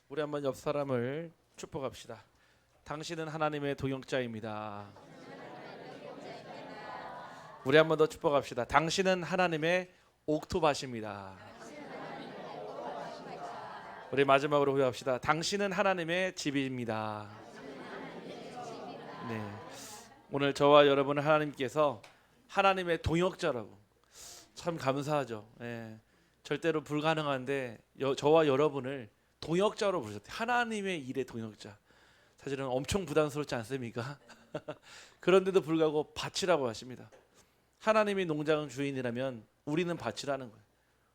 우리 한번 옆 사람을 축복합시다. 당신은 하나님의 동역자입니다. 우리 한번 더 축복합시다. 당신은 하나님의 옥토밭입니다. 우리 마지막으로 후회합시다. 당신은 하나님의 집입니다. 네, 오늘 저와 여러분은 하나님께서 하나님의 동역자라고, 참 감사하죠. 예, 절대로 불가능한데 저와 여러분을 동역자로 부르셨대요. 하나님의 일의 동역자. 사실은 엄청 부담스럽지 않습니까? 그런데도 불구하고 밭이라고 하십니다. 하나님이 농장 주인이라면 우리는 밭이라는 거예요.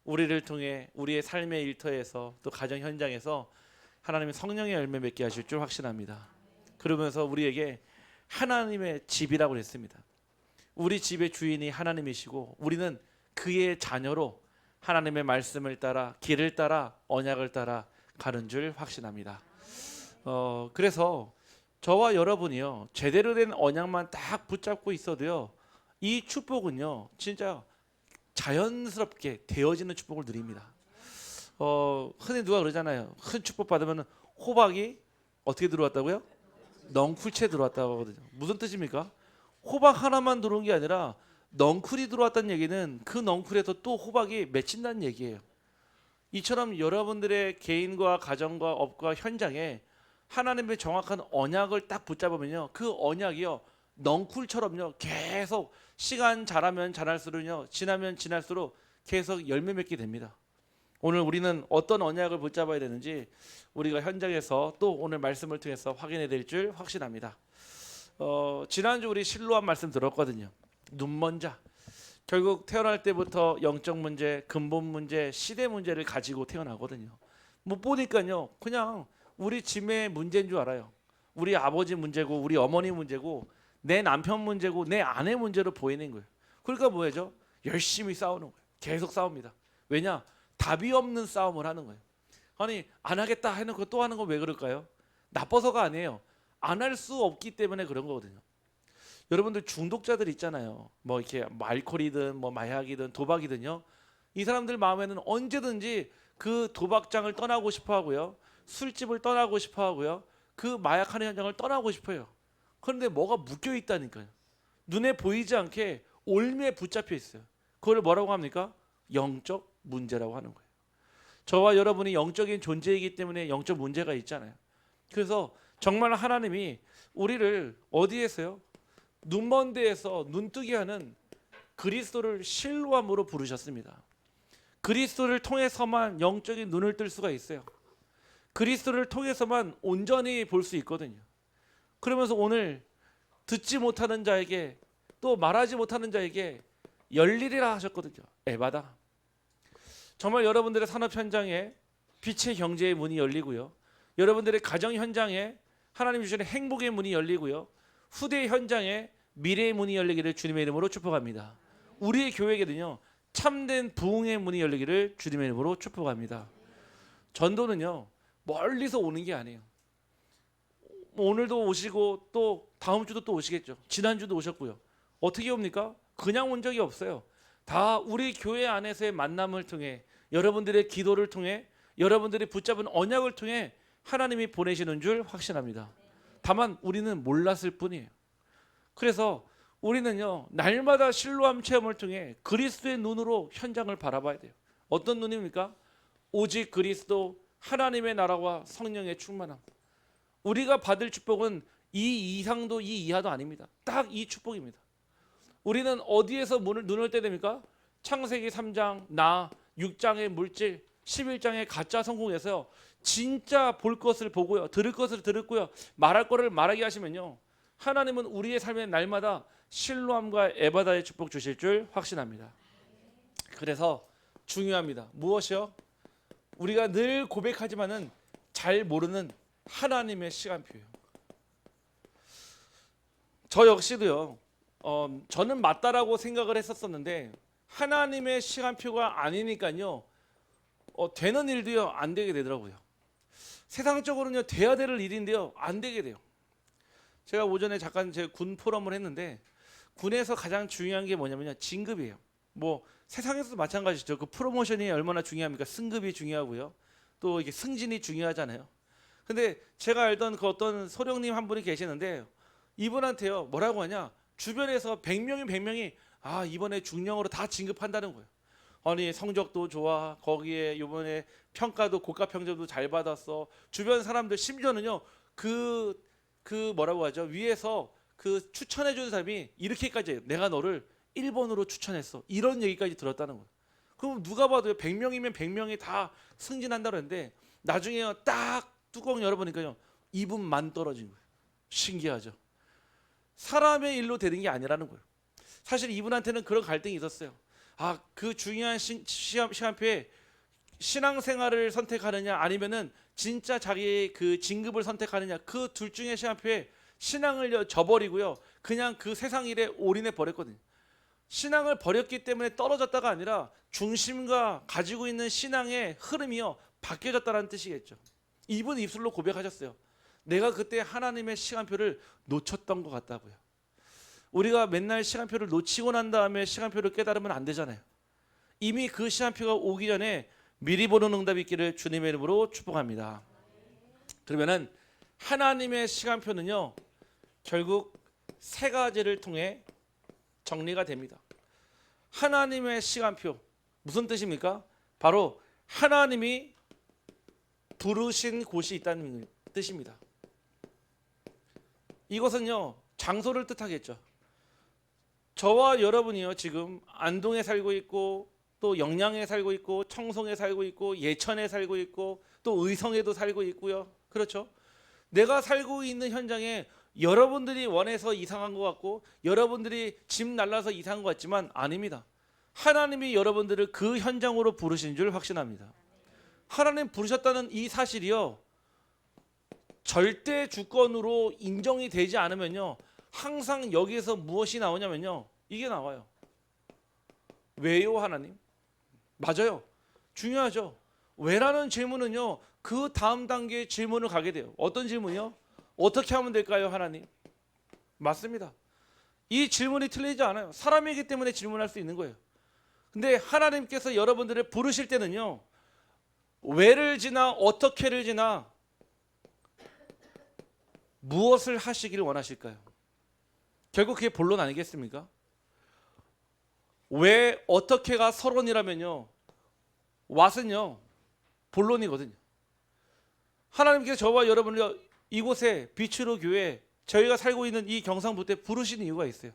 우리를 통해 우리의 삶의 일터에서 또 가정 현장에서 하나님의 성령의 열매 맺게 하실 줄 확신합니다. 그러면서 우리에게 하나님의 집이라고 했습니다. 우리 집의 주인이 하나님이시고 우리는 그의 자녀로 하나님의 말씀을 따라 길을 따라 언약을 따라 가는 줄 확신합니다. 그래서 저와 여러분이요, 제대로 된 언약만 딱 붙잡고 있어도요, 이 축복은요 진짜 자연스럽게 되어지는 축복을 누립니다. 흔히 누가 그러잖아요. 큰 축복 받으면 호박이 어떻게 들어왔다고요? 넝쿨채 들어왔다고 하거든요. 무슨 뜻입니까? 호박 하나만 들어온 게 아니라 넝쿨이 들어왔다는 얘기는 그 넝쿨에서 또 호박이 맺힌다는 얘기예요. 이처럼 여러분들의 개인과 가정과 업과 현장에 하나님의 정확한 언약을 딱 붙잡으면요, 그 언약이요 넝쿨처럼요 계속 시간 자라면 자랄수록요, 지나면 지날수록 계속 열매 맺게 됩니다. 오늘 우리는 어떤 언약을 붙잡아야 되는지 우리가 현장에서 또 오늘 말씀을 통해서 확인해야 될 줄 확신합니다. 지난주 우리 실로암 말씀 들었거든요. 눈먼 자. 결국 태어날 때부터 영적 문제, 근본 문제, 시대 문제를 가지고 태어나거든요. 못 보니까요, 그냥 우리 집의 문제인 줄 알아요. 우리 아버지 문제고 우리 어머니 문제고 내 남편 문제고 내 아내 문제로 보이는 거예요. 그러니까 뭐죠? 열심히 싸우는 거예요. 계속 싸웁니다. 왜냐? 답이 없는 싸움을 하는 거예요. 아니, 안 하겠다 해놓고 또 하는 건 왜 그럴까요? 나빠서가 아니에요. 안 할 수 없기 때문에 그런 거거든요. 여러분들 중독자들 있잖아요. 뭐 이렇게 알코올이든 뭐 마약이든 도박이든요. 이 사람들 마음에는 언제든지 그 도박장을 떠나고 싶어 하고요. 술집을 떠나고 싶어 하고요. 그 마약하는 현장을 떠나고 싶어요. 그런데 뭐가 묶여 있다니까요. 눈에 보이지 않게 올무에 붙잡혀 있어요. 그걸 뭐라고 합니까? 영적 문제라고 하는 거예요. 저와 여러분이 영적인 존재이기 때문에 영적 문제가 있잖아요. 그래서 정말 하나님이 우리를 어디에서요? 눈먼 데에서 눈뜨게 하는 그리스도를 실로암으로 부르셨습니다. 그리스도를 통해서만 영적인 눈을 뜰 수가 있어요. 그리스도를 통해서만 온전히 볼 수 있거든요. 그러면서 오늘 듣지 못하는 자에게 또 말하지 못하는 자에게 열리리라 하셨거든요. 에바다. 정말 여러분들의 산업 현장에 빛의 경제의 문이 열리고요. 여러분들의 가정 현장에 하나님 주시는 행복의 문이 열리고요. 후대 현장에 미래의 문이 열리기를 주님의 이름으로 축복합니다. 우리의 교회에게는요, 참된 부흥의 문이 열리기를 주님의 이름으로 축복합니다. 전도는요, 멀리서 오는 게 아니에요. 오늘도 오시고 또 다음 주도 또 오시겠죠. 지난주도 오셨고요. 어떻게 옵니까? 그냥 온 적이 없어요. 다 우리 교회 안에서의 만남을 통해, 여러분들의 기도를 통해, 여러분들이 붙잡은 언약을 통해 하나님이 보내시는 줄 확신합니다. 다만 우리는 몰랐을 뿐이에요. 그래서 우리는요, 날마다 실로암 체험을 통해 그리스도의 눈으로 현장을 바라봐야 돼요. 어떤 눈입니까? 오직 그리스도, 하나님의 나라와 성령의 충만함. 우리가 받을 축복은 이 이상도 이 이하도 아닙니다. 딱 이 축복입니다. 우리는 어디에서 눈을 떼야 됩니까? 창세기 3장, 6장의 물질, 11장의 가짜 성공에서요, 진짜 볼 것을 보고요, 들을 것을 들었고요, 말할 것을 말하게 하시면요, 하나님은 우리의 삶의 날마다 실로암과 에바다의 축복 주실 줄 확신합니다. 그래서 중요합니다. 무엇이요? 우리가 늘 고백하지만은 잘 모르는 하나님의 시간표예요. 저 역시도요, 저는 맞다라고 생각을 했었는데 하나님의 시간표가 아니니까요, 되는 일도요 안 되게 되더라고요. 세상적으로는요 돼야 될 일인데요 안 되게 돼요. 제가 오전에 잠깐 제 군 포럼을 했는데, 군에서 가장 중요한 게 뭐냐면요, 진급이에요. 뭐 세상에서도 마찬가지죠. 그 프로모션이 얼마나 중요합니까? 승급이 중요하고요. 또 이게 승진이 중요하잖아요. 근데 제가 알던 그 어떤 소령님 한 분이 계시는데 이분한테요 뭐라고 하냐, 주변에서 100명이 100명이 아 이번에 중령으로 다 진급한다는 거예요. 아니 성적도 좋아, 거기에 이번에 평가도 고가 평점도 잘 받았어. 주변 사람들 심지어는요 그 뭐라고 하죠, 위에서 그 추천해 주는 사람이 이렇게까지 해요. 내가 너를 1번으로 추천했어, 이런 얘기까지 들었다는 거예요. 그럼 누가 봐도 100명이면 100명이 다 승진한다고 했는데 나중에 딱 뚜껑 열어보니까요 이분만 떨어진 거예요. 신기하죠. 사람의 일로 되는 게 아니라는 거예요. 사실 이분한테는 그런 갈등이 있었어요. 아, 그 중요한 시간표에 신앙생활을 선택하느냐 아니면은 진짜 자기의 그 진급을 선택하느냐, 그 둘 중에 시간표에 신앙을 저버리고요 그냥 그 세상 일에 올인해 버렸거든요. 신앙을 버렸기 때문에 떨어졌다가 아니라 중심과 가지고 있는 신앙의 흐름이요 바뀌어졌다는 뜻이겠죠. 이분 입술로 고백하셨어요. 내가 그때 하나님의 시간표를 놓쳤던 것 같다고요. 우리가 맨날 시간표를 놓치고 난 다음에 시간표를 깨달으면 안 되잖아요. 이미 그 시간표가 오기 전에 미리 보는 응답이 있기를 주님의 이름으로 축복합니다. 그러면은 하나님의 시간표는요 결국 세 가지를 통해 정리가 됩니다. 하나님의 시간표 무슨 뜻입니까? 바로 하나님이 부르신 곳이 있다는 뜻입니다. 이것은요 장소를 뜻하겠죠. 저와 여러분이요 지금 안동에 살고 있고 또 영양에 살고 있고 청송에 살고 있고 예천에 살고 있고 또 의성에도 살고 있고요. 그렇죠? 내가 살고 있는 현장에 여러분들이 원해서 이상한 것 같고 여러분들이 집 날라서 이상한 것 같지만 아닙니다. 하나님이 여러분들을 그 현장으로 부르신 줄 확신합니다. 하나님 부르셨다는 이 사실이요 절대 주권으로 인정이 되지 않으면요 항상 여기에서 무엇이 나오냐면요 이게 나와요. 왜요 하나님? 맞아요. 중요하죠. 왜라는 질문은요 그 다음 단계의 질문을 가게 돼요. 어떤 질문이요? 어떻게 하면 될까요 하나님? 맞습니다. 이 질문이 틀리지 않아요. 사람이기 때문에 질문할 수 있는 거예요. 근데 하나님께서 여러분들을 부르실 때는요 왜를 지나 어떻게를 지나 무엇을 하시기를 원하실까요? 결국 그게 본론 아니겠습니까? 왜 어떻게가 서론이라면요 왓은요 본론이거든요. 하나님께서 저와 여러분을 이곳에 빛으로 교회 저희가 살고 있는 이 경상북도 때 부르신 이유가 있어요.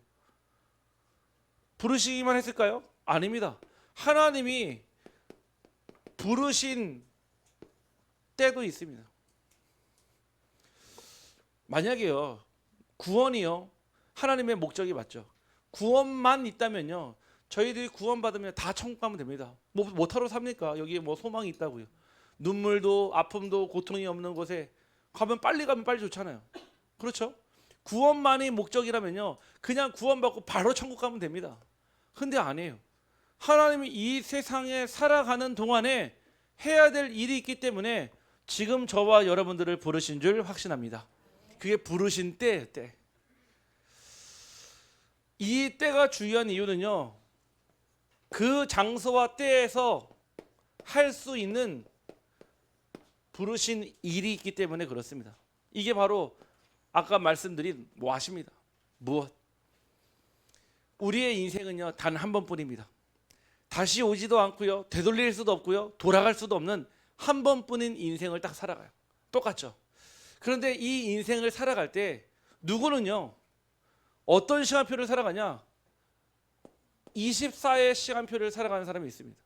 부르시기만 했을까요? 아닙니다. 하나님이 부르신 때도 있습니다. 만약에요 구원이요 하나님의 목적이 맞죠. 구원만 있다면요 저희들이 구원받으면 다 천국 가면 됩니다. 뭐 타러 삽니까? 여기에 뭐 소망이 있다고요. 눈물도 아픔도 고통이 없는 곳에 가면 빨리 좋잖아요. 그렇죠? 구원만이 목적이라면요 그냥 구원받고 바로 천국 가면 됩니다. 근데 아니에요. 하나님이 이 세상에 살아가는 동안에 해야 될 일이 있기 때문에 지금 저와 여러분들을 부르신 줄 확신합니다. 그게 부르신 때. 이 때가 중요한 이유는요 그 장소와 때에서 할 수 있는 부르신 일이 있기 때문에 그렇습니다. 이게 바로 아까 말씀드린 무엇입니다. 무엇? 우리의 인생은요 단 한 번뿐입니다. 다시 오지도 않고요 되돌릴 수도 없고요 돌아갈 수도 없는 한 번뿐인 인생을 딱 살아가요. 똑같죠? 그런데 이 인생을 살아갈 때 누구는요 어떤 시간표를 살아가냐? 24의 시간표를 살아가는 사람이 있습니다.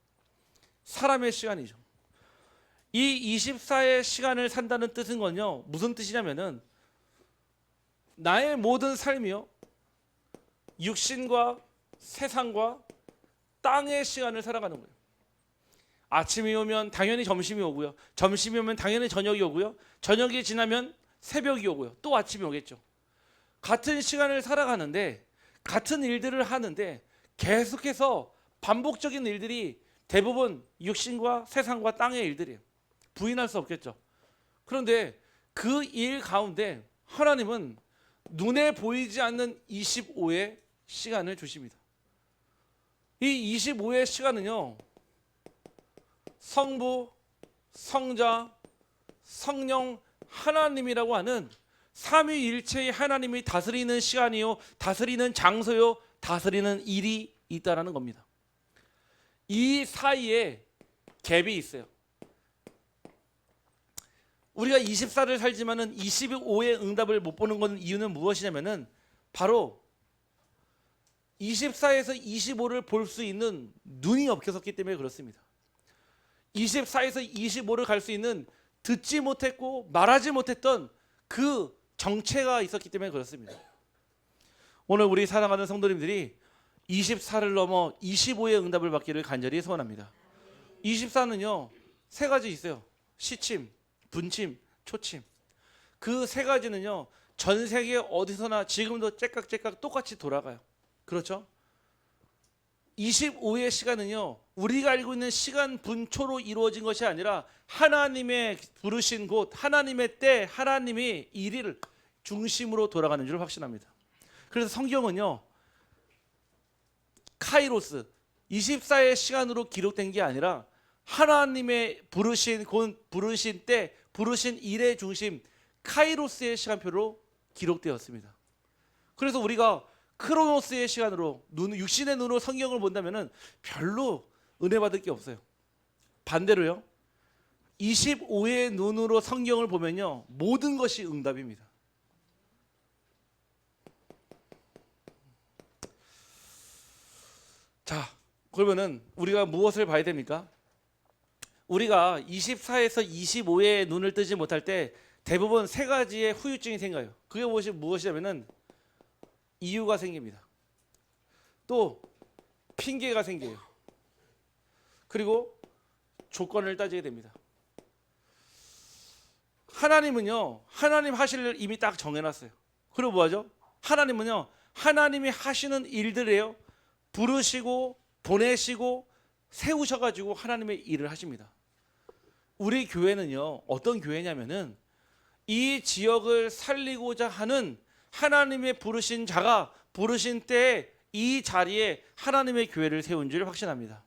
사람의 시간이죠. 이 24의 시간을 산다는 뜻은 건요 무슨 뜻이냐면은 나의 모든 삶이요 육신과 세상과 땅의 시간을 살아가는 거예요. 아침이 오면 당연히 점심이 오고요 점심이 오면 당연히 저녁이 오고요 저녁이 지나면 새벽이 오고요 또 아침이 오겠죠. 같은 시간을 살아가는데 같은 일들을 하는데 계속해서 반복적인 일들이 대부분 육신과 세상과 땅의 일들이에요. 부인할 수 없겠죠. 그런데 그 일 가운데 하나님은 눈에 보이지 않는 25의 시간을 주십니다. 이 25의 시간은요 성부, 성자, 성령 하나님이라고 하는 삼위일체의 하나님이 다스리는 시간이요, 다스리는 장소요, 다스리는 일이 있다라는 겁니다. 이 사이에 갭이 있어요. 우리가 24를 살지만은 25의 응답을 못 보는 건 이유는 무엇이냐면은 바로 24에서 25를 볼 수 있는 눈이 없어졌기 때문에 그렇습니다. 24에서 25를 갈 수 있는 듣지 못했고 말하지 못했던 그 정체가 있었기 때문에 그렇습니다. 오늘 우리 사랑하는 성도님들이 24를 넘어 25의 응답을 받기를 간절히 소원합니다. 24는요 세 가지 있어요. 시침, 분침, 초침. 그 세 가지는요 전 세계 어디서나 지금도 째깍째깍 똑같이 돌아가요. 그렇죠? 25의 시간은요 우리가 알고 있는 시간 분초로 이루어진 것이 아니라 하나님의 부르신 곳, 하나님의 때, 하나님이 일을 중심으로 돌아가는 줄 확신합니다. 그래서 성경은요 카이로스 24의 시간으로 기록된 게 아니라 하나님의 부르신 곳, 부르신 때, 부르신 일의 중심 카이로스의 시간표로 기록되었습니다. 그래서 우리가 크로노스의 시간으로 육신의 눈으로 성경을 본다면은 별로 은혜 받을 게 없어요. 반대로요 25의 눈으로 성경을 보면요 모든 것이 응답입니다. 자, 그러면은 우리가 무엇을 봐야 됩니까? 우리가 24에서 25의 눈을 뜨지 못할 때 대부분 세 가지의 후유증이 생겨요. 그게 무엇이냐면은 이유가 생깁니다. 또 핑계가 생겨요. 그리고 조건을 따지게 됩니다. 하나님은요 하나님 하실 일 이미 딱 정해놨어요. 그리고 뭐하죠? 하나님은요 하나님이 하시는 일들이에요. 부르시고 보내시고 세우셔가지고 하나님의 일을 하십니다. 우리 교회는요 어떤 교회냐면은 이 지역을 살리고자 하는 하나님의 부르신 자가 부르신 때에 이 자리에 하나님의 교회를 세운 줄 확신합니다.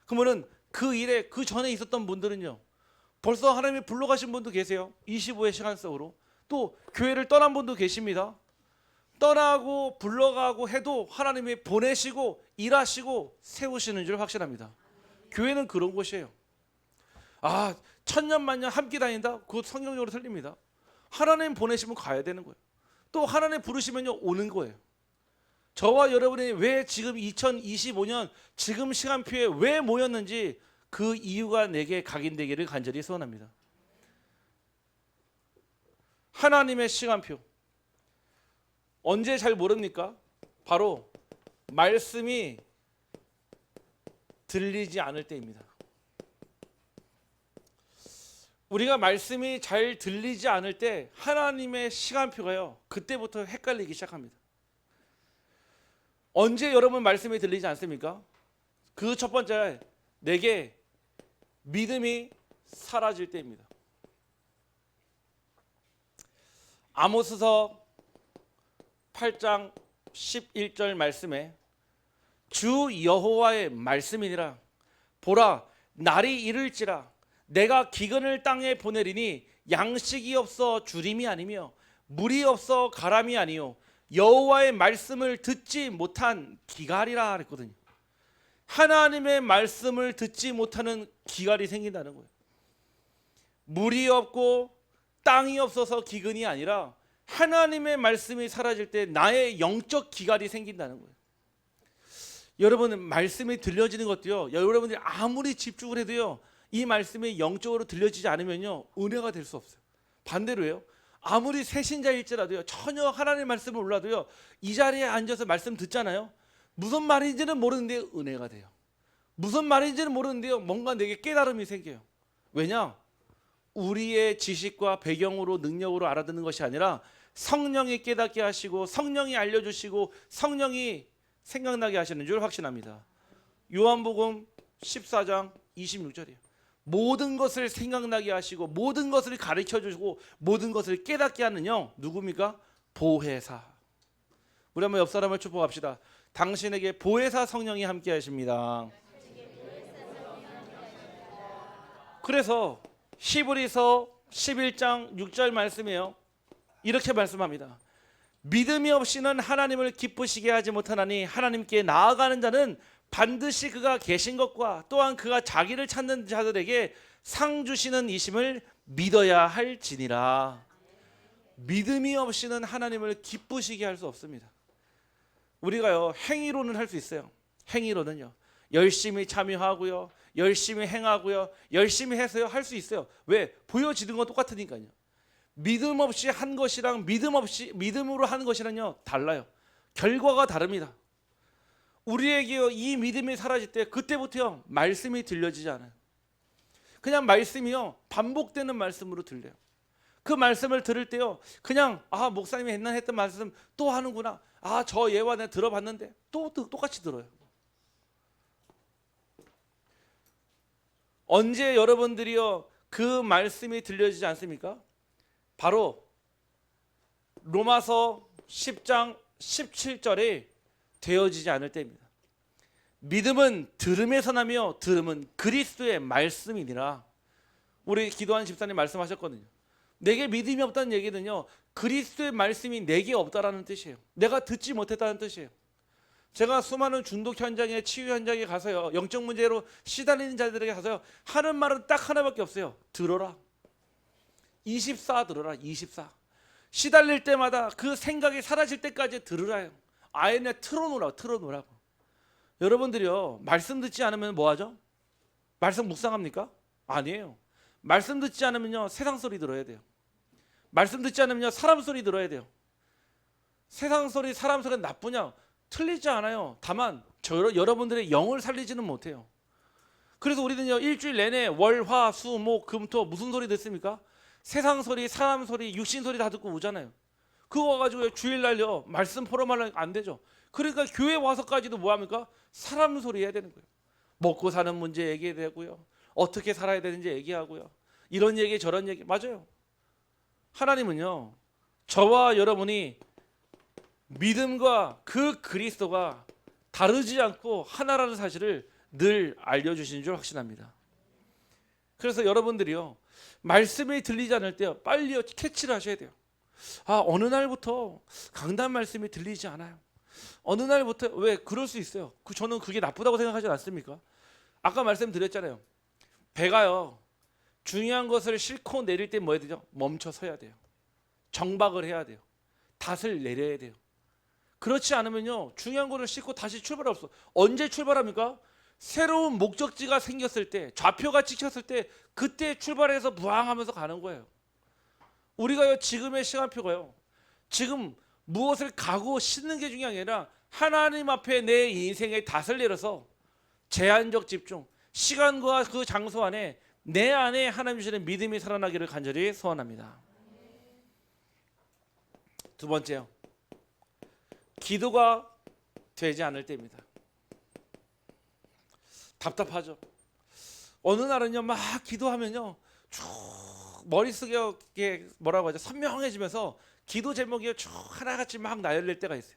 그러면은 그 일에 그 전에 있었던 분들은요 벌써 하나님이 불러가신 분도 계세요. 25의 시간 속으로. 또 교회를 떠난 분도 계십니다. 떠나고 불러가고 해도 하나님이 보내시고 일하시고 세우시는 줄 확신합니다. 교회는 그런 곳이에요. 아, 천년만년 함께 다닌다? 그것 성경적으로 틀립니다. 하나님 보내시면 가야 되는 거예요. 또 하나님 부르시면요 오는 거예요. 저와 여러분이 왜 지금 2025년 지금 시간표에 왜 모였는지 그 이유가 내게 각인되기를 간절히 소원합니다. 하나님의 시간표 언제 잘 모릅니까? 바로 말씀이 들리지 않을 때입니다. 우리가 말씀이 잘 들리지 않을 때 하나님의 시간표가요 그때부터 헷갈리기 시작합니다. 언제 여러분 말씀이 들리지 않습니까? 그 첫 번째 내게 믿음이 사라질 때입니다. 아모스서 8장 11절 말씀에 주 여호와의 말씀이니라 보라 날이 이를지라 내가 기근을 땅에 보내리니 양식이 없어 주림이 아니며 물이 없어 가람이 아니요 여호와의 말씀을 듣지 못한 기갈이라 그랬거든요. 하나님의 말씀을 듣지 못하는 기갈이 생긴다는 거예요. 물이 없고 땅이 없어서 기근이 아니라 하나님의 말씀이 사라질 때 나의 영적 기갈이 생긴다는 거예요. 여러분 말씀이 들려지는 것도요 여러분들이 아무리 집중을 해도요 이 말씀이 영적으로 들려지지 않으면요 은혜가 될 수 없어요. 반대로요 아무리 새신자일지라도요 전혀 하나님의 말씀을 몰라도요 이 자리에 앉아서 말씀 듣잖아요. 무슨 말인지는 모르는데 은혜가 돼요. 무슨 말인지는 모르는데요 뭔가 내게 깨달음이 생겨요. 왜냐? 우리의 지식과 배경으로 능력으로 알아듣는 것이 아니라 성령이 깨닫게 하시고 성령이 알려주시고 성령이 생각나게 하시는 줄 확신합니다. 요한복음 14장 26절이에요. 모든 것을 생각나게 하시고 모든 것을 가르쳐 주시고 모든 것을 깨닫게 하는 영 누굽니까? 보혜사. 우리 한번 옆 사람을 축복합시다. 당신에게 보혜사 성령이 함께 하십니다. 그래서 히브리서 11장 6절 말씀이에요. 이렇게 말씀합니다. 믿음이 없이는 하나님을 기쁘시게 하지 못하나니 하나님께 나아가는 자는 반드시 그가 계신 것과 또한 그가 자기를 찾는 자들에게 상 주시는 이심을 믿어야 할지니라. 믿음이 없이는 하나님을 기쁘시게 할 수 없습니다. 우리가요, 행위로는 할 수 있어요. 행위로는요, 열심히 참여하고요, 열심히 행하고요, 열심히 해서요 할 수 있어요. 왜? 보여지는 건 똑같으니까요. 믿음 없이 한 것이랑 믿음으로 하는 것이랑요 달라요. 결과가 다릅니다. 우리에게 이 믿음이 사라질 때 그때부터요 말씀이 들려지지 않아요. 그냥 말씀이요 반복되는 말씀으로 들려요. 그 말씀을 들을 때요 그냥 목사님이 옛날에 했던 말씀 또 하는구나. 저 예화 내가 들어봤는데 또 똑같이 들어요. 언제 여러분들이요 그 말씀이 들려지지 않습니까? 바로 로마서 10장 17절에 되어지지 않을 때입니다. 믿음은 들음에서 나며 들음은 그리스도의 말씀이니라. 우리 기도하는 집사님 말씀하셨거든요. 내게 믿음이 없다는 얘기는요 그리스도의 말씀이 내게 없다라는 뜻이에요. 내가 듣지 못했다는 뜻이에요. 제가 수많은 중독 현장에 치유 현장에 가서요 영적 문제로 시달리는 자들에게 가서요 하는 말은 딱 하나밖에 없어요. 들어라. 24 들어라. 24 시달릴 때마다 그 생각이 사라질 때까지 들으라요. 아예 그냥 틀어놓으라고. 여러분들이요 말씀 듣지 않으면 뭐하죠? 말씀 묵상합니까? 아니에요. 말씀 듣지 않으면요 세상 소리 들어야 돼요. 말씀 듣지 않으면요 사람 소리 들어야 돼요. 세상 소리 사람 소리는 나쁘냐? 틀리지 않아요. 다만 여러분들의 영을 살리지는 못해요. 그래서 우리는요 일주일 내내 월, 화, 수, 목, 금, 토 무슨 소리 듣습니까? 세상 소리, 사람 소리, 육신 소리 다 듣고 오잖아요. 그거 가지고 주일날요 말씀 포럼하려면 안 되죠. 그러니까 교회 와서까지도 뭐합니까? 사람 소리 해야 되는 거예요. 먹고 사는 문제 얘기해야 되고요, 어떻게 살아야 되는지 얘기하고요, 이런 얘기 저런 얘기. 맞아요. 하나님은요 저와 여러분이 믿음과 그 그리스도가 다르지 않고 하나라는 사실을 늘 알려주신 줄 확신합니다. 그래서 여러분들이요 말씀이 들리지 않을 때요 빨리 캐치를 하셔야 돼요. 어느 날부터 강단 말씀이 들리지 않아요. 어느 날부터. 왜? 그럴 수 있어요. 저는 그게 나쁘다고 생각하지 않습니까? 아까 말씀드렸잖아요. 배가요 중요한 것을 싣고 내릴 때 뭐 해야 되죠? 멈춰 서야 돼요. 정박을 해야 돼요. 닷을 내려야 돼요. 그렇지 않으면요 중요한 것을 싣고 다시 출발할 수 없어. 언제 출발합니까? 새로운 목적지가 생겼을 때, 좌표가 찍혔을 때, 그때 출발해서 부항하면서 가는 거예요. 우리가요 지금의 시간표가요 지금 무엇을 가고 싣는 게 중요한 게 아니라 하나님 앞에 내 인생의 닷을 내려서 제한적 집중, 시간과 그 장소 안에 내 안에 하나님 주시는 믿음이 살아나기를 간절히 소원합니다. 두 번째요, 기도가 되지 않을 때입니다. 답답하죠. 어느 날은요 막 기도하면요 쭉 머릿속에 뭐라고 하죠? 선명해지면서 기도 제목이 쭉 하나같이 막 나열될 때가 있어요.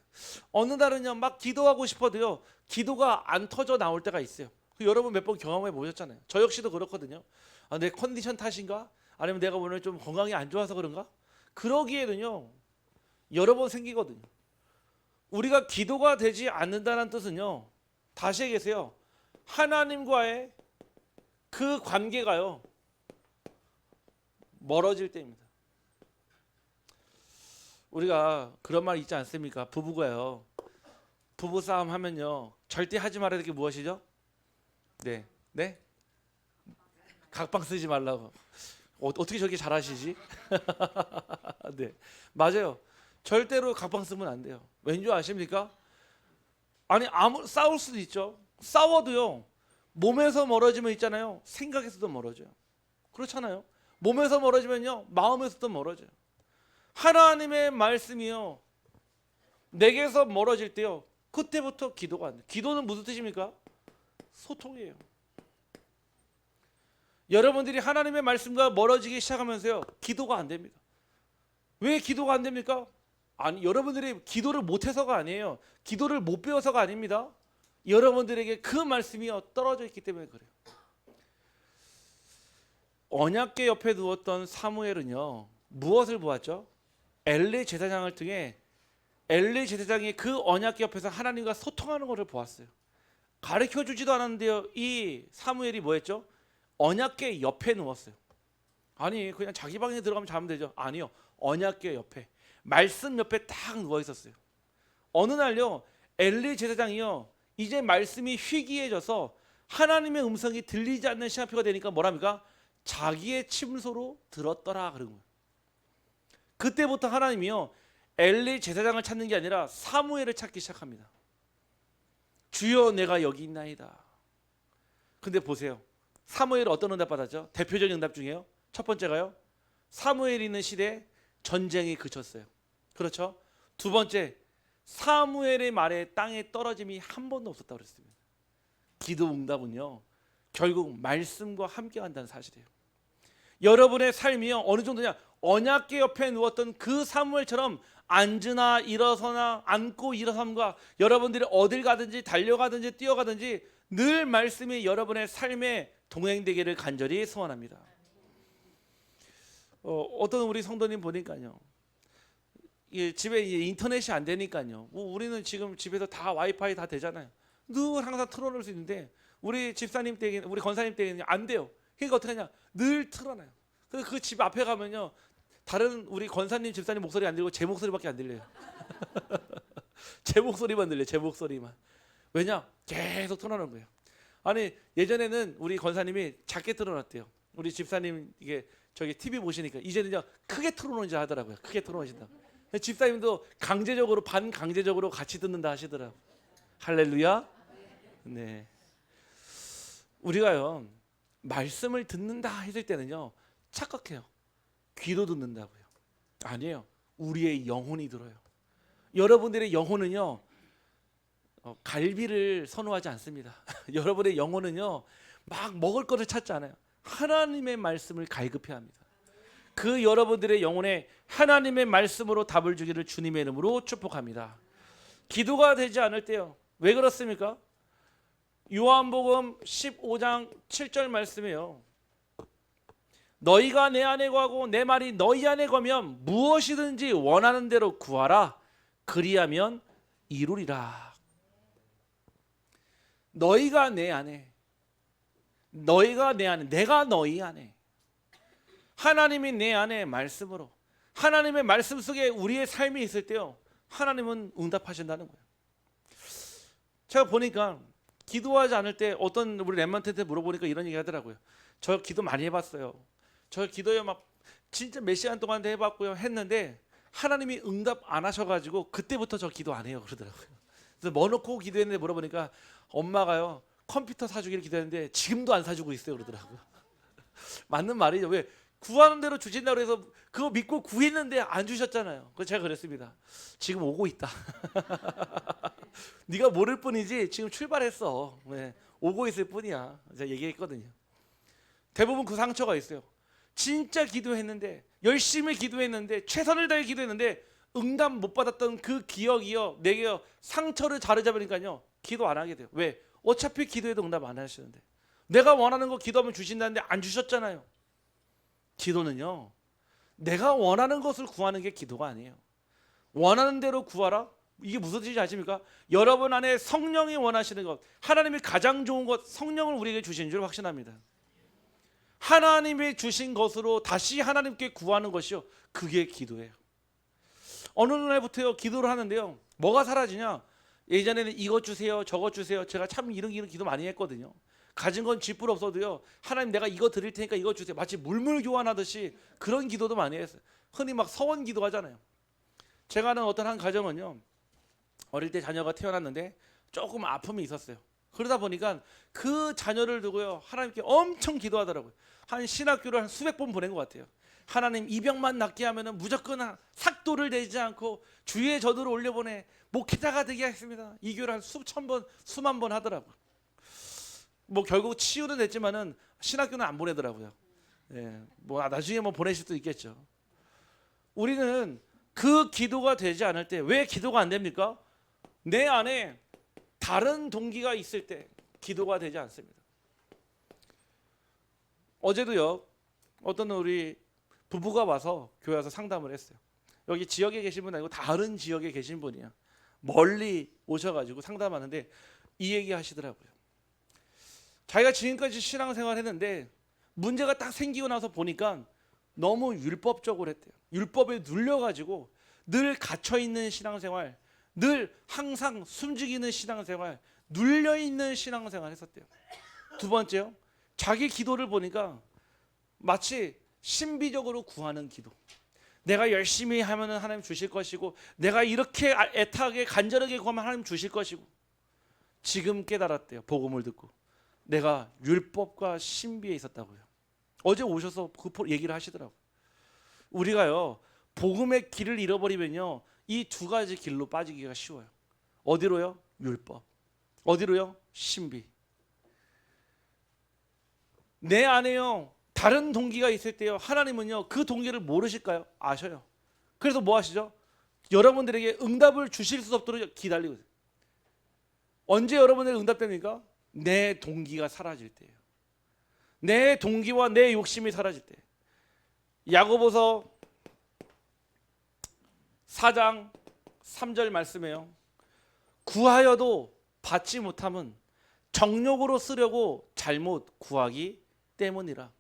어느 날은요 막 기도하고 싶어도요 기도가 안 터져 나올 때가 있어요. 여러분 몇 번 경험해 보셨잖아요. 저 역시도 그렇거든요. 내 컨디션 탓인가? 아니면 내가 오늘 좀 건강이 안 좋아서 그런가? 그러기에는요 여러 번 생기거든요. 우리가 기도가 되지 않는다는 뜻은요 다시 얘기해서요 하나님과의 그 관계가요 멀어질 때입니다. 우리가 그런 말 있지 않습니까? 부부가요 부부싸움 하면요 절대 하지 말아야 될 게 무엇이죠? 네? 각방 쓰지 말라고. 어떻게 저렇게 잘하시지? 네, 맞아요. 절대로 각방 쓰면 안 돼요. 왠지 아십니까? 아니 싸울 수도 있죠. 싸워도요 몸에서 멀어지면 있잖아요 생각에서도 멀어져요. 그렇잖아요. 몸에서 멀어지면요 마음에서도 멀어져요. 하나님의 말씀이요 내게서 멀어질 때요 그때부터 기도가 안 돼요. 기도는 무슨 뜻입니까? 소통이에요. 여러분들이 하나님의 말씀과 멀어지기 시작하면서요 기도가 안 됩니다. 왜 기도가 안 됩니까? 아니 여러분들이 기도를 못해서가 아니에요. 기도를 못 배워서가 아닙니다. 여러분들에게 그 말씀이 떨어져 있기 때문에 그래요. 언약궤 옆에 누웠던 사무엘은요 무엇을 보았죠? 엘리 제사장을 통해 엘리 제사장이 그 언약궤 옆에서 하나님과 소통하는 것을 보았어요. 가르쳐 주지도 않았는데요, 이 사무엘이 뭐 했죠? 언약궤 옆에 누웠어요. 아니 그냥 자기 방에 들어가면 자면 되죠? 아니요, 언약궤 옆에, 말씀 옆에 딱 누워 있었어요. 어느 날요 엘리 제사장이요 이제 말씀이 희귀해져서 하나님의 음성이 들리지 않는 시간표가 되니까 뭐랍니까? 자기의 침소로 들었더라 그런 거예요. 그때부터 하나님이요 엘리 제사장을 찾는 게 아니라 사무엘을 찾기 시작합니다. 주여 내가 여기 있나이다. 근데 보세요, 사무엘은 어떤 응답 받았죠? 대표적인 응답 중에요 첫 번째가요, 사무엘이 있는 시대에 전쟁이 그쳤어요. 그렇죠? 두 번째, 사무엘의 말에 땅에 떨어짐이 한 번도 없었다고 그랬습니다. 기도 응답은요 결국 말씀과 함께 한다는 사실이에요. 여러분의 삶이요 어느 정도냐, 언약궤 옆에 누웠던 그 사무엘처럼 앉으나 일어서나 앉고 일어섬과 여러분들이 어딜 가든지 달려가든지 뛰어가든지 늘 말씀이 여러분의 삶에 동행되기를 간절히 소원합니다. 어떤 우리 성도님 보니까요 집에 인터넷이 안 되니까요 우리는 지금 집에서 다 와이파이 다 되잖아요. 늘 항상 틀어놓을 수 있는데 우리 집사님 댁에는, 우리 권사님 댁에는 안 돼요. 그러니까 어떻게 하냐, 늘 틀어놔요. 그 집 앞에 가면요 다른 우리 권사님 집사님 목소리 안 들리고 제 목소리밖에 안 들려요. 제 목소리만 들려요. 제 목소리만. 왜냐? 계속 틀어놓은 거예요. 아니 예전에는 우리 권사님이 작게 틀어놨대요. 우리 집사님 이게 저기 TV 보시니까 이제는요 크게 틀어놓는지 하더라고요. 크게 틀어놓으신다. 집사님도 강제적으로 반강제적으로 같이 듣는다 하시더라고요. 할렐루야. 네. 우리가요 말씀을 듣는다 했을 때는요 착각해요. 귀로 듣는다고요. 아니에요. 우리의 영혼이 들어요. 여러분들의 영혼은요 갈비를 선호하지 않습니다. 여러분의 영혼은요 막 먹을 것을 찾지 않아요. 하나님의 말씀을 갈급해 합니다. 그 여러분들의 영혼에 하나님의 말씀으로 답을 주기를 주님의 이름으로 축복합니다. 기도가 되지 않을 때요 왜 그렇습니까? 요한복음 15장 7절 말씀이에요. 너희가 내 안에 거하고 내 말이 너희 안에 거면 무엇이든지 원하는 대로 구하라. 그리하면 이루리라. 너희가 내 안에, 너희가 내 안에, 내가 너희 안에, 하나님이 내 안에 말씀으로, 하나님의 말씀 속에 우리의 삶이 있을 때요 하나님은 응답하신다는 거예요. 제가 보니까 기도하지 않을 때 어떤 우리 렘넌트한테 물어보니까 이런 얘기 하더라고요. 저 기도 많이 해봤어요. 저 기도요 막 진짜 몇 시간 동안 해봤고요 했는데 하나님이 응답 안 하셔가지고 그때부터 저 기도 안 해요 그러더라고요. 그래서 뭐 놓고 기도했는데 물어보니까 엄마가요 컴퓨터 사주기를 기도했는데 지금도 안 사주고 있어요 그러더라고요. 맞는 말이죠. 왜? 구하는 대로 주신다고 해서 그거 믿고 구했는데 안 주셨잖아요. 그래서 제가 그랬습니다. 지금 오고 있다. 네가 모를 뿐이지 지금 출발했어. 네, 오고 있을 뿐이야. 제가 얘기했거든요. 대부분 그 상처가 있어요. 진짜 기도했는데 열심히 기도했는데 최선을 다해 기도했는데 응답 못 받았던 그 기억이요 내게요 상처를 자르자버리니까요 기도 안 하게 돼요. 왜? 어차피 기도해도 응답 안 하시는데 내가 원하는 거 기도하면 주신다는데 안 주셨잖아요. 기도는요 내가 원하는 것을 구하는 게 기도가 아니에요. 원하는 대로 구하라. 이게 무슨 뜻인지 아십니까? 여러분 안에 성령이 원하시는 것, 하나님이 가장 좋은 것, 성령을 우리에게 주신 줄 확신합니다. 하나님이 주신 것으로 다시 하나님께 구하는 것이요 그게 기도예요. 어느 날부터요 기도를 하는데요 뭐가 사라지냐, 예전에는 이것 주세요 저것 주세요, 제가 참 이런 기도 많이 했거든요. 가진 건 쥐뿔 없어도요 하나님 내가 이거 드릴 테니까 이거 주세요, 마치 물물 교환하듯이 그런 기도도 많이 했어요. 흔히 막 서원 기도하잖아요. 제가 아는 어떤 한 가정은요 어릴 때 자녀가 태어났는데 조금 아픔이 있었어요. 그러다 보니까 그 자녀를 두고요 하나님께 엄청 기도하더라고요. 한 신학교를 한 수백 번 보낸 것 같아요. 하나님 이 병만 낫게 하면은 무조건 삭도를 내지 않고 주의 저도를 올려보내 목회자가 되게 하겠습니다. 이 교를 한 수천 번 수만 번 하더라고요. 뭐 결국 치유는 됐지만은 신학교는 안 보내더라고요. 예, 뭐 나중에 뭐 보내실 수도 있겠죠. 우리는 그 기도가 되지 않을 때 왜 기도가 안 됩니까? 내 안에 다른 동기가 있을 때 기도가 되지 않습니다. 어제도요 어떤 우리 부부가 와서 교회 와서 상담을 했어요. 여기 지역에 계신 분 아니고 다른 지역에 계신 분이야. 멀리 오셔가지고 상담하는데 이 얘기 하시더라고요. 자기가 지금까지 신앙생활 했는데 문제가 딱 생기고 나서 보니까 너무 율법적으로 했대요. 율법에 눌려가지고 늘 갇혀있는 신앙생활, 늘 항상 숨죽이는 신앙생활, 눌려있는 신앙생활 했었대요. 두 번째요, 자기 기도를 보니까 마치 신비적으로 구하는 기도. 내가 열심히 하면 하나님 주실 것이고, 내가 이렇게 애타게 간절하게 구하면 하나님 주실 것이고, 지금 깨달았대요. 복음을 듣고 내가 율법과 신비에 있었다고요. 어제 오셔서 그 얘기를 하시더라고요. 우리가요, 복음의 길을 잃어버리면요, 이 두 가지 길로 빠지기가 쉬워요. 어디로요? 율법. 어디로요? 신비. 내 안에요, 다른 동기가 있을 때요, 하나님은요 그 동기를 모르실까요? 아셔요. 그래서 뭐 하시죠? 여러분들에게 응답을 주실 수 없도록 기다리고 있어요. 언제 여러분에게 응답됩니까? 내 동기가 사라질 때예요. 내 동기와 내 욕심이 사라질 때. 야고보서 4장 3절 말씀이에요. 구하여도 받지 못함은 정욕으로 쓰려고 잘못 구하기 때문이라.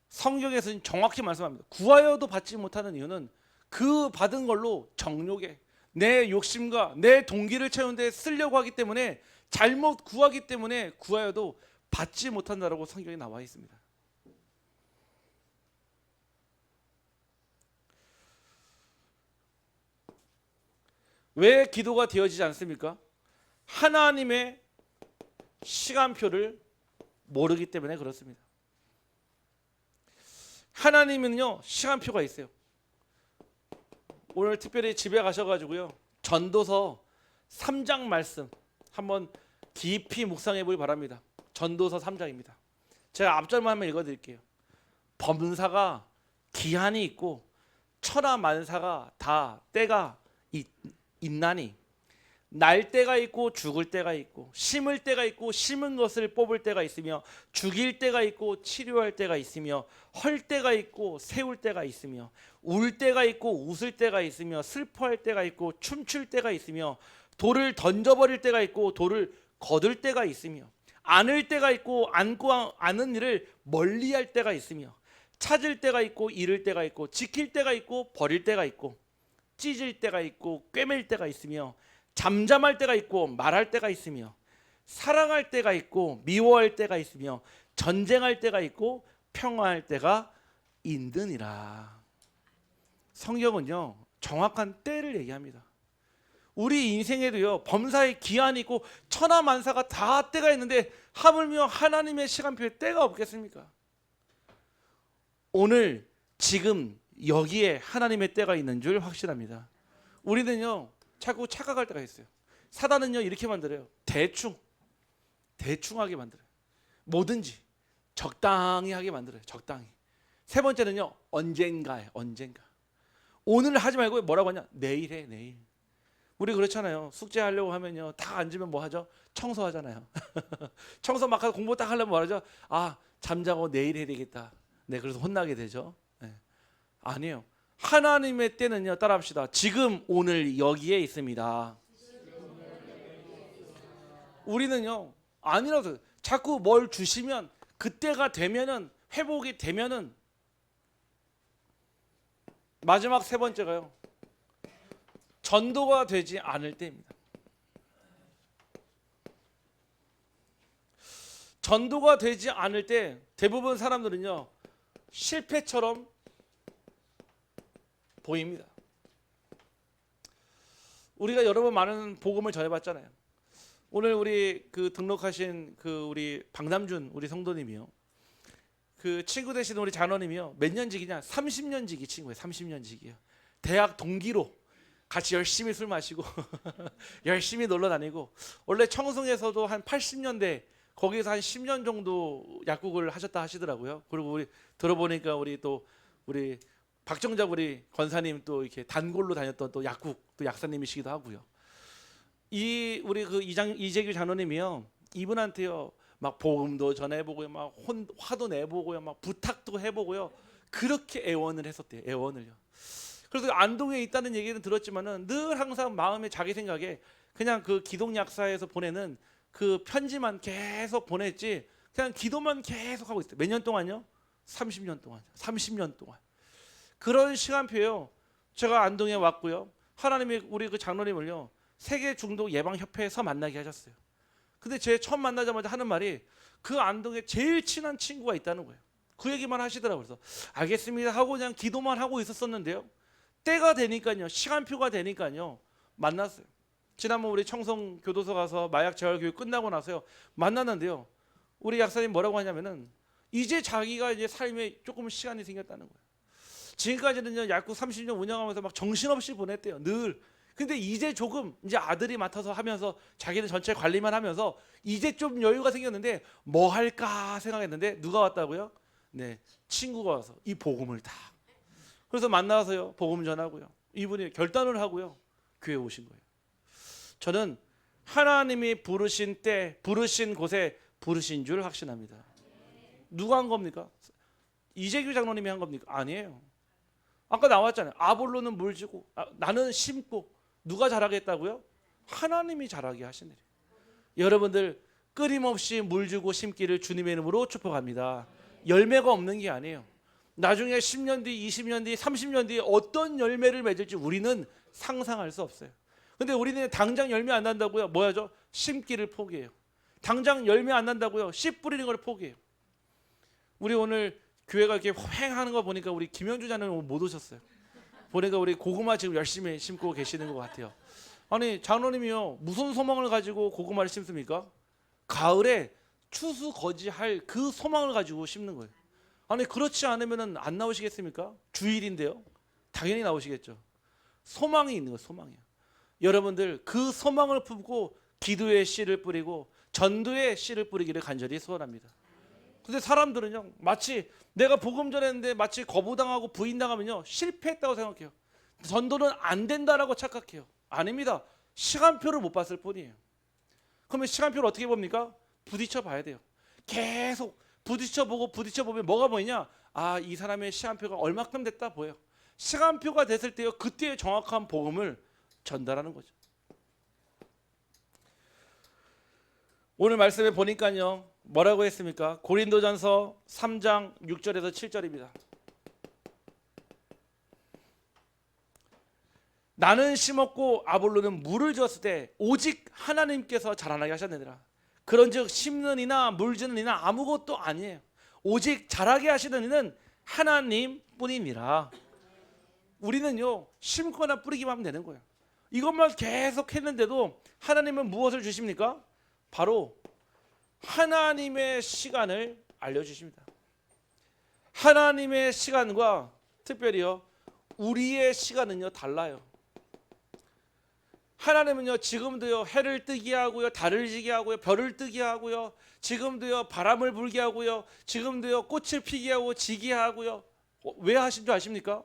성경에서는 정확히 말씀합니다. 구하여도 받지 못하는 이유는 그 받은 걸로 정욕에, 내 욕심과 내 동기를 채우는 데 쓰려고 하기 때문에, 잘못 구하기 때문에 구하여도 받지 못한다라고 성경에 나와 있습니다. 왜 기도가 되어지지 않습니까? 하나님의 시간표를 모르기 때문에 그렇습니다. 하나님은요 시간표가 있어요. 오늘 특별히 집에 가셔가지고요, 전도서 3장 말씀 한번 깊이 묵상해 보기 바랍니다. 전도서 3장입니다. 제가 앞절만 한번 읽어드릴게요. 범사가 기한이 있고 천하만사가 다 때가 있나니, 날 때가 있고 죽을 때가 있고, 심을 때가 있고 심은 것을 뽑을 때가 있으며, 죽일 때가 있고 치료할 때가 있으며, 헐 때가 있고 세울 때가 있으며, 울 때가 있고 웃을 때가 있으며, 슬퍼할 때가 있고 춤출 때가 있으며, 돌을 던져버릴 때가 있고 돌을 거둘 때가 있으며, 안을 때가 있고 안고 아는 일을 멀리할 때가 있으며, 찾을 때가 있고 잃을 때가 있고, 지킬 때가 있고 버릴 때가 있고, 찢을 때가 있고 꿰맬 때가 있으며, 잠잠할 때가 있고 말할 때가 있으며, 사랑할 때가 있고 미워할 때가 있으며, 전쟁할 때가 있고 평화할 때가 있느니라. 성경은요 정확한 때를 얘기합니다. 우리 인생에도요 범사의 기한이 있고 천하만사가 다 때가 있는데, 하물며 하나님의 시간표에 때가 없겠습니까? 오늘 지금 여기에 하나님의 때가 있는 줄 확실합니다. 우리는요 자꾸 착각할 때가 있어요. 사단은요 이렇게 만들어요. 대충하게 만들어요. 뭐든지 적당히 하게 만들어요. 적당히. 세 번째는요, 언젠가예요. 언젠가. 오늘 하지 말고 뭐라고 하냐? 내일 해. 내일. 우리 그렇잖아요. 숙제하려고 하면요 다 앉으면 뭐 하죠? 청소하잖아요. 청소 막 하고 공부 딱 하려면 뭐 하죠? 아, 잠자고 내일 해야 되겠다. 네, 그래서 혼나게 되죠. 네. 아니에요. 하나님의 때는요, 따라합시다. 지금 오늘 여기에 있습니다. 우리는요 아니라도 자꾸 뭘 주시면, 그때가 되면은, 회복이 되면은. 마지막 세 번째가요, 전도가 되지 않을 때입니다. 전도가 되지 않을 때 대부분 사람들은요 실패처럼 보입니다. 우리가 여러 번 많은 복음을 전해봤잖아요. 오늘 우리 그 등록하신 그 우리 박남준 우리 성도님이요, 그 친구 되신 우리 장로님이요, 몇 년직이냐? 30년직이 친구예요. 30년직이요. 대학 동기로 같이 열심히 술 마시고 열심히 놀러 다니고, 원래 청송에서도 한 80년대 거기서 한 10년 정도 약국을 하셨다 하시더라고요. 그리고 우리 들어보니까 우리 또 우리 박정자 우리 권사님 또 이렇게 단골로 다녔던 또 약국 또 약사님이시기도 하고요. 이 우리 그 이재규 장로님이요, 이분한테요 막 복음도 전해보고요, 막 화도 내보고요, 막 부탁도 해보고요. 그렇게 애원을 했었대요. 애원을요. 그래서 안동에 있다는 얘기는 들었지만은 늘 항상 마음에 자기 생각에 그냥 그 기독약사에서 보내는 그 편지만 계속 보냈지, 그냥 기도만 계속 하고 있어요. 몇 년 동안요? 30년 동안. 30년 동안. 그런 시간표예요. 제가 안동에 왔고요. 하나님이 우리 그 장로님을요, 세계 중독 예방 협회에서 만나게 하셨어요. 근데 제 처음 만나자마자 하는 말이 그 안동에 제일 친한 친구가 있다는 거예요. 그 얘기만 하시더라고요. 그래서 알겠습니다 하고 그냥 기도만 하고 있었었는데요. 때가 되니까요, 시간표가 되니까요, 만났어요. 지난번 우리 청송 교도소 가서 마약 재활 교육 끝나고 나서요, 만났는데요. 우리 약사님 뭐라고 하냐면은 이제 자기가 이제 삶에 조금 시간이 생겼다는 거예요. 지금까지는요, 약국 30년 운영하면서 막 정신없이 보냈대요. 늘. 근데 이제 조금 이제 아들이 맡아서 하면서 자기는 전체 관리만 하면서 이제 좀 여유가 생겼는데 뭐 할까 생각했는데 누가 왔다고요? 네, 친구가 와서 이 복음을 다. 그래서 만나서요, 복음 전하고요. 이분이 결단을 하고요, 교회 오신 거예요. 저는 하나님이 부르신 때, 부르신 곳에 부르신 줄 확신합니다. 누가 한 겁니까? 이재규 장로님이 한 겁니까? 아니에요. 아까 나왔잖아요. 아볼로는 물 주고 나는 심고. 누가 자라겠다고요? 하나님이 자라게 하시는 일이에요. 여러분들 끊임없이 물 주고 심기를 주님의 이름으로 축복합니다. 열매가 없는 게 아니에요. 나중에 10년 뒤, 20년 뒤, 30년 뒤에 어떤 열매를 맺을지 우리는 상상할 수 없어요. 근데 우리는 당장 열매 안 난다고요, 뭐야죠? 심기를 포기해요. 당장 열매 안 난다고요, 씨 뿌리는 걸 포기해요. 우리 오늘 교회가 이렇게 휑하는 거 보니까 우리 김영주 장로님 못 오셨어요. 보니까 우리 고구마 지금 열심히 심고 계시는 것 같아요. 아니 장로님이요, 무슨 소망을 가지고 고구마를 심습니까? 가을에 추수거지할 그 소망을 가지고 심는 거예요. 아니 그렇지 않으면 안 나오시겠습니까? 주일인데요. 당연히 나오시겠죠. 소망이 있는 거예요. 소망이요. 여러분들 그 소망을 품고 기도의 씨를 뿌리고 전도의 씨를 뿌리기를 간절히 소원합니다. 근데 사람들은요, 마치 내가 복음 전했는데 마치 거부당하고 부인당하면요 실패했다고 생각해요. 전도는 안 된다라고 착각해요. 아닙니다. 시간표를 못 봤을 뿐이에요. 그러면 시간표를 어떻게 봅니까? 부딪혀 봐야 돼요. 계속 부딪혀 보고 부딪혀 보면 뭐가 보이냐? 아, 이 사람의 시간표가 얼마큼 됐다 보여. 시간표가 됐을 때요, 그때의 정확한 복음을 전달하는 거죠. 오늘 말씀에 보니까요, 뭐라고 했습니까? 고린도전서 3장 6절에서 7절입니다. 나는 심었고 아볼로는 물을 주었을 때 오직 하나님께서 자라나게 하셨느니라. 그런즉 심는 이나 물 주는 이나 아무것도 아니에요. 오직 자라게 하시는 이는 하나님뿐이니라. 우리는요, 심거나 뿌리기만 하면 되는 거예요. 이것만 계속 했는데도 하나님은 무엇을 주십니까? 바로 하나님의 시간을 알려주십니다. 하나님의 시간과 특별히요, 우리의 시간은요 달라요. 하나님은요 지금도요 해를 뜨게 하고요, 달을 지게 하고요, 별을 뜨게 하고요, 지금도요 바람을 불게 하고요, 지금도요 꽃을 피게 하고 지게 하고요. 왜 하신 줄 아십니까?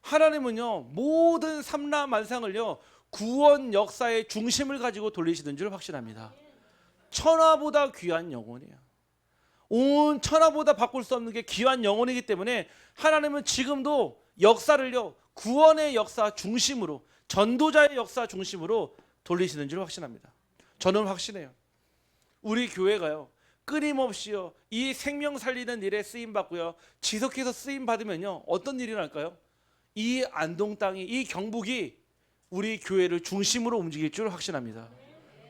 하나님은요 모든 삼라만상을요 구원 역사의 중심을 가지고 돌리시는 줄 확신합니다. 천하보다 귀한 영혼이에요. 온 천하보다 바꿀 수 없는 게 귀한 영혼이기 때문에 하나님은 지금도 역사를요 구원의 역사 중심으로, 전도자의 역사 중심으로 돌리시는 줄 확신합니다. 저는 확신해요. 우리 교회가요 끊임없이요 이 생명 살리는 일에 쓰임 받고요, 지속해서 쓰임 받으면요 어떤 일이 날까요? 이 안동 땅이, 이 경북이 우리 교회를 중심으로 움직일 줄 확신합니다.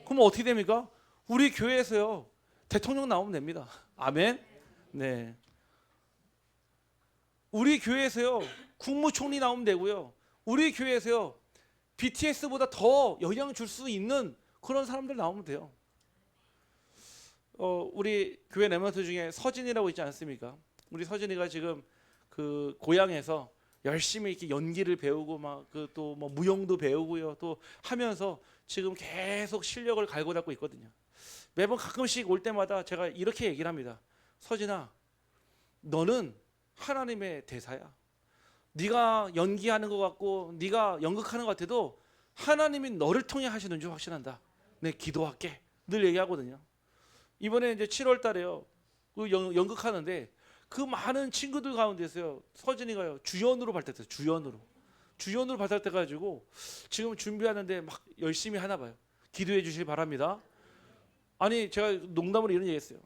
그럼 어떻게 됩니까? 우리 교회에서요 대통령 나오면 됩니다. 아멘. 네. 우리 교회에서요 국무총리 나오면 되고요, 우리 교회에서요 BTS보다 더 영향 줄 수 있는 그런 사람들 나오면 돼요. 우리 교회 멤버들 중에 서진이라고 있지 않습니까? 우리 서진이가 지금 그 고향에서 열심히 이렇게 연기를 배우고 막 그 또 뭐 무용도 배우고요, 또 하면서 지금 계속 실력을 갈고 닦고 있거든요. 매번 가끔씩 올 때마다 제가 이렇게 얘기를 합니다. 서진아, 너는 하나님의 대사야. 네가 연기하는 것 같고 네가 연극하는 것 같아도 하나님이 너를 통해 하시는 줄 확신한다. 네, 기도할게. 늘 얘기하거든요. 이번에 이제 7월 달에요. 그 연극하는데 그 많은 친구들 가운데서요. 서진이가요. 주연으로 발탁됐어요. 주연으로 발탁돼 가지고 지금 준비하는데 막 열심히 하나 봐요. 기도해 주시기 바랍니다. 아니 제가 농담으로 이런 얘기했어요.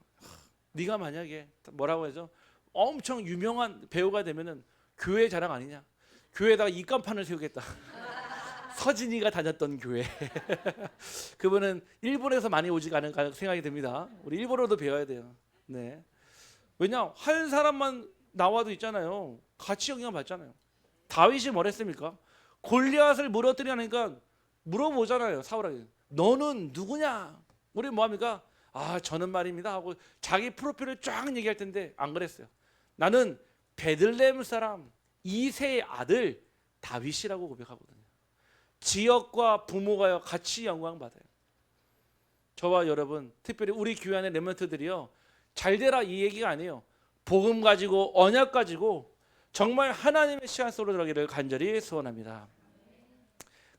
네가 만약에 뭐라고 하죠? 엄청 유명한 배우가 되면은 교회 자랑 아니냐? 교회에다가 입간판을 세우겠다. 서진이가 다녔던 교회. 그분은 일본에서 많이 오지 않은 생각이 듭니다. 우리 일본어도 배워야 돼요. 네. 왜냐 한 사람만 나와도 있잖아요. 같이 영향 받잖아요. 다윗이 뭐랬습니까? 골리앗을 무너뜨리니까 물어보잖아요. 사울에게 너는 누구냐? 우리 뭐합니까? 아 저는 말입니다 하고 자기 프로필을 쫙 얘기할 텐데 안 그랬어요. 나는 베들레헴 사람 이새의 아들 다윗이라고 고백하거든요. 지역과 부모가요 같이 영광 받아요. 저와 여러분 특별히 우리 교회 안의 렘넌트들이요 잘되라 이 얘기가 아니에요. 복음 가지고 언약 가지고 정말 하나님의 시간 속으로 들어가기를 간절히 소원합니다.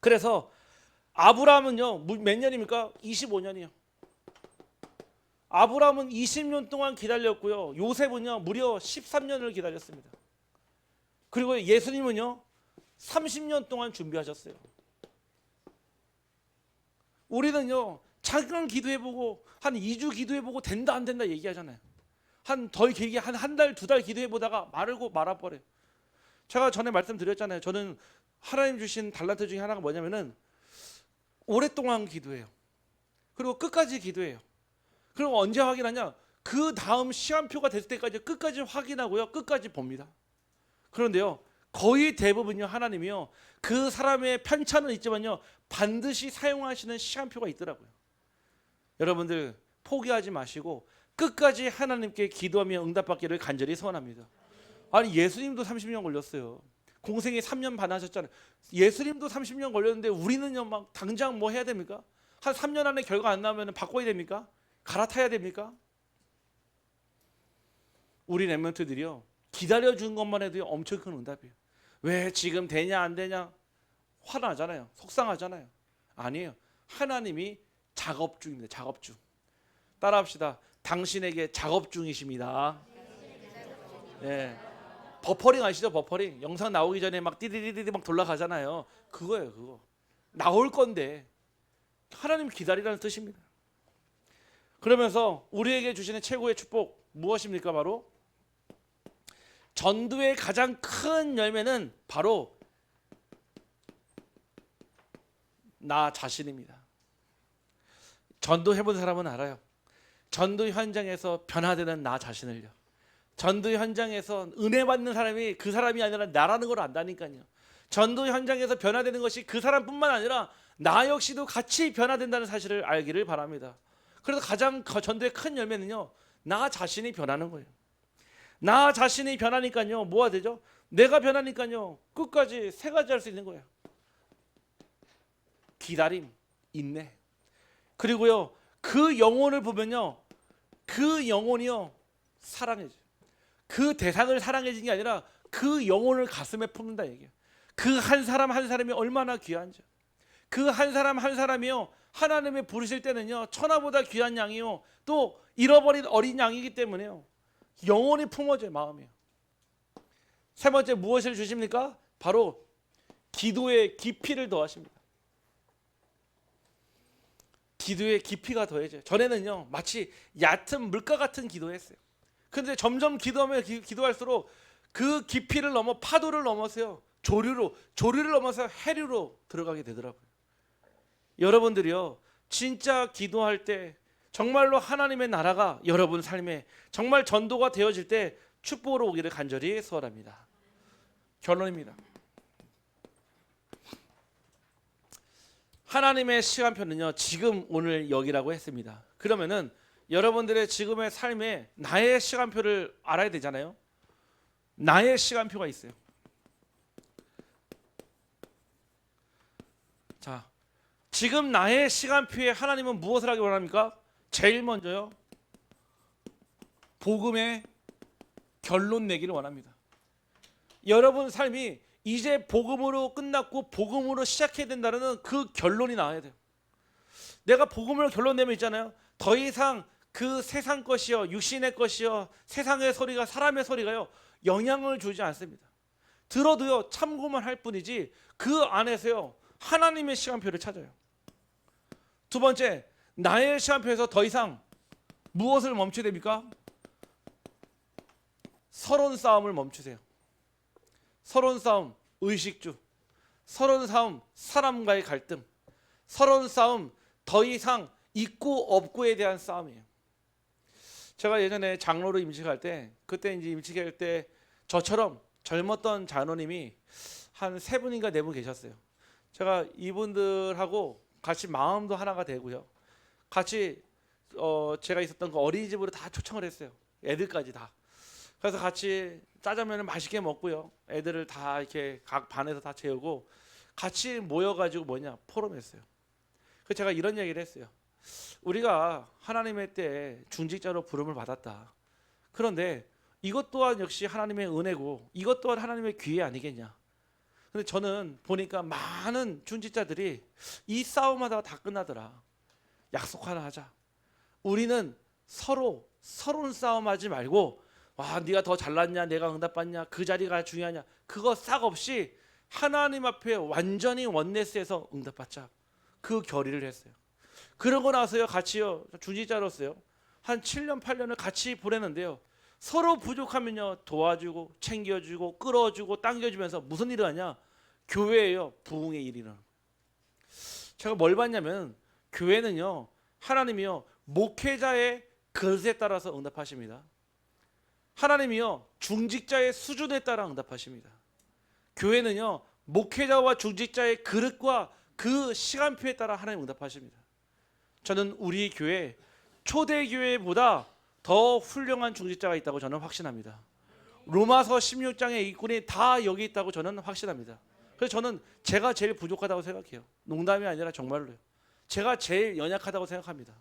그래서 아브라함은요 몇 년입니까? 25년이요. 아브라함은 20년 동안 기다렸고요. 요셉은요 무려 13년을 기다렸습니다. 그리고 예수님은요 30년 동안 준비하셨어요. 우리는요 잠깐 기도해보고 한 2주 기도해보고 된다 안 된다 얘기하잖아요. 한 달, 2달 기도해보다가 말아버려요. 제가 전에 말씀드렸잖아요. 저는 하나님 주신 달란트 중에 하나가 뭐냐면은 오랫동안 기도해요. 그리고 끝까지 기도해요. 그럼 언제 확인하냐? 그 다음 시간표가 됐을 때까지 끝까지 확인하고요. 끝까지 봅니다. 그런데요. 거의 대부분요. 하나님이요. 그 사람의 편차는 있지만요. 반드시 사용하시는 시간표가 있더라고요. 여러분들 포기하지 마시고 끝까지 하나님께 기도하며 응답받기를 간절히 소원합니다. 아니 예수님도 30년 걸렸어요. 공생에 3년 반 하셨잖아요. 예수님도 30년 걸렸는데 우리는요 막 당장 뭐 해야 됩니까? 한 3년 안에 결과 안 나오면 바꿔야 됩니까? 갈아타야 됩니까? 우리 렘넌트들이요 기다려준 것만 해도 엄청 큰 응답이에요. 왜 지금 되냐 안 되냐 화나잖아요. 속상하잖아요. 아니에요. 하나님이 작업 중입니다. 작업 중. 따라합시다. 당신에게 작업 중이십니다. 예. 버퍼링 아시죠? 버퍼링. 영상 나오기 전에 막 띠디디디 막 돌아가잖아요. 그거예요, 그거. 나올 건데 하나님 기다리라는 뜻입니다. 그러면서 우리에게 주시는 최고의 축복 무엇입니까? 바로 전도의 가장 큰 열매는 바로 나 자신입니다. 전도해본 사람은 알아요. 전도 현장에서 변화되는 나 자신을요. 전도 현장에서 은혜 받는 사람이 그 사람이 아니라 나라는 걸 안다니까요. 전도 현장에서 변화되는 것이 그 사람뿐만 아니라 나 역시도 같이 변화된다는 사실을 알기를 바랍니다. 그래서 가장 전도의 큰 열매는요. 나 자신이 변하는 거예요. 나 자신이 변하니까요. 뭐가 되죠? 내가 변하니까요. 끝까지 세 가지 할 수 있는 거예요. 기다림, 인내. 그리고요. 그 영혼을 보면요. 그 영혼이요. 사랑해져요. 그 대상을 사랑해지는 게 아니라 그 영혼을 가슴에 품는다 얘기예요. 그 한 사람 한 사람이 얼마나 귀한지. 그 한 사람 한 사람이요. 하나님의 부르실 때는요. 천하보다 귀한 양이요. 또 잃어버린 어린 양이기 때문에요. 영혼이 품어져요. 마음이요. 세 번째 무엇을 주십니까? 바로 기도의 깊이를 더하십니다. 기도의 깊이가 더해져요. 전에는요. 마치 얕은 물가 같은 기도했어요. 그런데 점점 기도하면 기도할수록 그 깊이를 넘어 파도를 넘어서요. 조류를 넘어서 해류로 들어가게 되더라고요. 여러분들이요. 진짜 기도할 때 정말로 하나님의 나라가 여러분 삶에 정말 전도가 되어질 때 축복으로 오기를 간절히 소원합니다. 결론입니다. 하나님의 시간표는요. 지금 오늘 여기라고 했습니다. 그러면은 여러분들의 지금의 삶에 나의 시간표를 알아야 되잖아요. 나의 시간표가 있어요. 자, 지금 나의 시간표에 하나님은 무엇을 하기 원합니까? 제일 먼저요. 복음의 결론 내기를 원합니다. 여러분 삶이 이제 복음으로 끝났고 복음으로 시작해야 된다는 그 결론이 나와야 돼요. 내가 복음으로 결론 내면 있잖아요. 더 이상 그 세상 것이요, 육신의 것이요, 세상의 소리가, 사람의 소리가요 영향을 주지 않습니다. 들어도요 참고만 할 뿐이지 그 안에서요 하나님의 시간표를 찾아요. 두 번째, 나의 시간표에서 더 이상 무엇을 멈춰야 됩니까? 서론 싸움을 멈추세요. 서론 싸움, 의식주. 서론 싸움, 사람과의 갈등. 서론 싸움, 더 이상 있고 없고에 대한 싸움이에요. 제가 예전에 장로로 임직할 때, 그때 이제 임직할 때 저처럼 젊었던 장로님이 한 세 분인가 네 분 계셨어요. 제가 이분들하고 같이 마음도 하나가 되고요. 같이 제가 있었던 그 어린이집으로 다 초청을 했어요. 애들까지 다. 그래서 같이 짜장면을 맛있게 먹고요. 애들을 다 이렇게 각 반에서 다 재우고 같이 모여가지고 포럼했어요. 그래서 제가 이런 얘기를 했어요. 우리가 하나님의 때에 중직자로 부름을 받았다. 그런데 이것 또한 역시 하나님의 은혜고 이것 또한 하나님의 기회 아니겠냐. 근데 저는 보니까 많은 중직자들이 이 싸움하다가 다 끝나더라. 약속 하나 하자. 우리는 서론 싸움하지 말고 와 네가 더 잘났냐 내가 응답받냐 그 자리가 중요하냐 그거 싹 없이 하나님 앞에 완전히 원네스에서 응답받자. 그 결의를 했어요. 그러고 나서요 같이요 중직자로서요 한 7년 8년을 같이 보내는데요. 서로 부족하면요 도와주고 챙겨주고 끌어주고 당겨주면서 무슨 일을 하냐? 교회예요. 부흥의 일이 일어나는 거예요. 제가 뭘 봤냐면 교회는요 하나님이요 목회자의 그릇에 따라서 응답하십니다. 하나님이요 중직자의 수준에 따라 응답하십니다. 교회는요 목회자와 중직자의 그릇과 그 시간표에 따라 하나님 응답하십니다. 저는 우리 교회 초대교회보다 더 훌륭한 중직자가 있다고 저는 확신합니다. 로마서 16장의 일꾼이 다 여기 있다고 저는 확신합니다. 그래서 저는 제가 제일 부족하다고 생각해요. 농담이 아니라 정말로요. 제가 제일 연약하다고 생각합니다.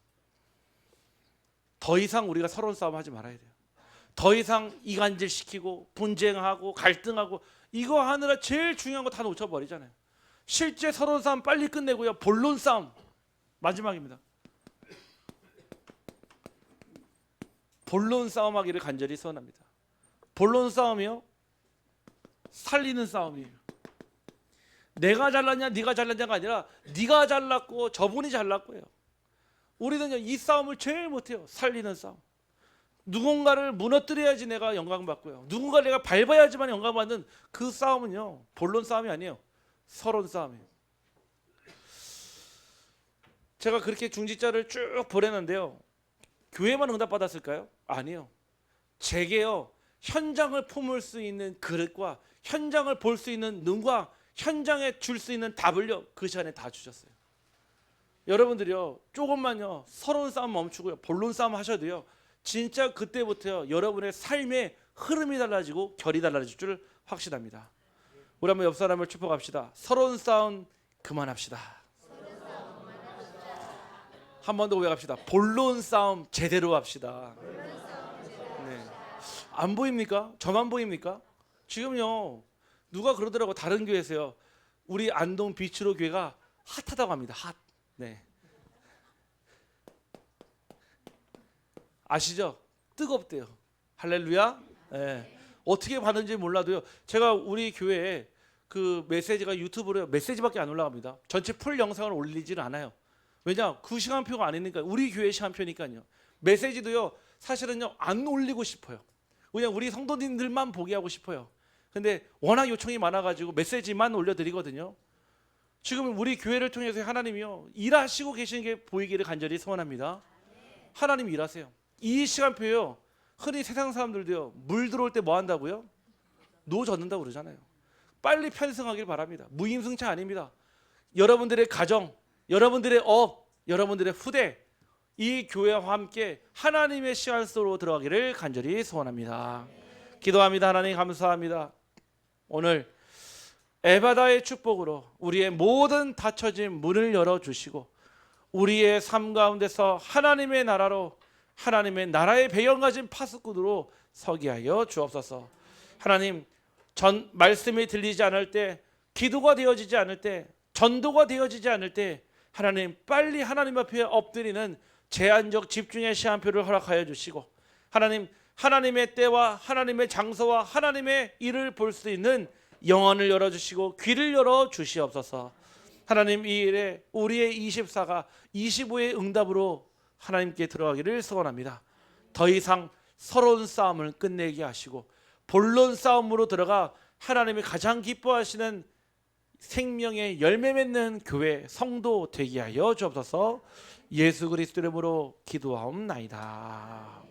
더 이상 우리가 서론 싸움하지 말아야 돼요. 더 이상 이간질시키고 분쟁하고 갈등하고 이거 하느라 제일 중요한 거 다 놓쳐버리잖아요. 실제 서론 싸움 빨리 끝내고요. 본론 싸움 마지막입니다. 본론 싸움하기를 간절히 소원합니다. 본론 싸움이요 살리는 싸움이에요. 내가 잘났냐 네가 잘났냐가 아니라 네가 잘났고 저분이 잘났고요. 우리는요 이 싸움을 제일 못해요. 살리는 싸움. 누군가를 무너뜨려야지 내가 영광받고요. 누군가 내가 밟아야지만 영광받는 그 싸움은요 본론 싸움이 아니에요. 서론 싸움이에요. 제가 그렇게 중직자를 쭉 보냈는데요. 교회만 응답받았을까요? 아니요. 제게요 현장을 품을 수 있는 그릇과 현장을 볼 수 있는 눈과 현장에 줄 수 있는 답을요 그 시간에 다 주셨어요. 여러분들이요 조금만요 서론 싸움 멈추고요 본론 싸움 하셔도요 진짜 그때부터요 여러분의 삶의 흐름이 달라지고 결이 달라질 줄 확신합니다. 우리 한번 옆 사람을 축복합시다. 서론 싸움 그만합시다. 한 번 더 고백합시다. 본론 싸움 제대로 합시다. 네. 안 보입니까? 저만 보입니까? 지금요 누가 그러더라고. 다른 교회에서요 우리 안동 비추로 교회가 핫하다고 합니다. 핫. 네. 아시죠? 뜨겁대요. 할렐루야. 네. 어떻게 받는지 몰라도요. 제가 우리 교회에 그 메시지가 유튜브로 메시지밖에 안 올라갑니다. 전체 풀 영상을 올리지는 않아요. 왜냐? 그 시간표가 아니니까. 우리 교회 시간표니까요. 메시지도요 사실은요 안 올리고 싶어요. 그냥 우리 성도님들만 보게 하고 싶어요. 근데 워낙 요청이 많아가지고 메시지만 올려드리거든요. 지금 우리 교회를 통해서 하나님이요 일하시고 계시는 게 보이기를 간절히 소원합니다. 하나님 일하세요. 이 시간표요 흔히 세상 사람들도요 물 들어올 때 뭐 한다고요? 노 젓는다고 그러잖아요. 빨리 편승하길 바랍니다. 무임승차 아닙니다. 여러분들의 가정, 여러분들의 업, 여러분들의 후대 이 교회와 함께 하나님의 시간 속으로 들어가기를 간절히 소원합니다. 기도합니다. 하나님 감사합니다. 오늘 에바다의 축복으로 우리의 모든 닫혀진 문을 열어주시고 우리의 삶 가운데서 하나님의 나라로 하나님의 나라의 배경 가진 파수꾼으로 서게 하여 주옵소서. 하나님 전 말씀이 들리지 않을 때 기도가 되어지지 않을 때 전도가 되어지지 않을 때 하나님 빨리 하나님 앞에 엎드리는 제한적 집중의 시간표를 허락하여 주시고 하나님, 하나님의 때와 하나님의 장소와 하나님의 일을 볼 수 있는 영혼을 열어주시고 귀를 열어 주시옵소서. 하나님, 이 일에 우리의 24가 25의 응답으로 하나님께 들어가기를 소원합니다. 더 이상 서러운 싸움을 끝내게 하시고 본론 싸움으로 들어가 하나님이 가장 기뻐하시는 생명의 열매 맺는 교회 성도 되게 하여 주옵소서. 예수 그리스도 이름으로 기도하옵나이다.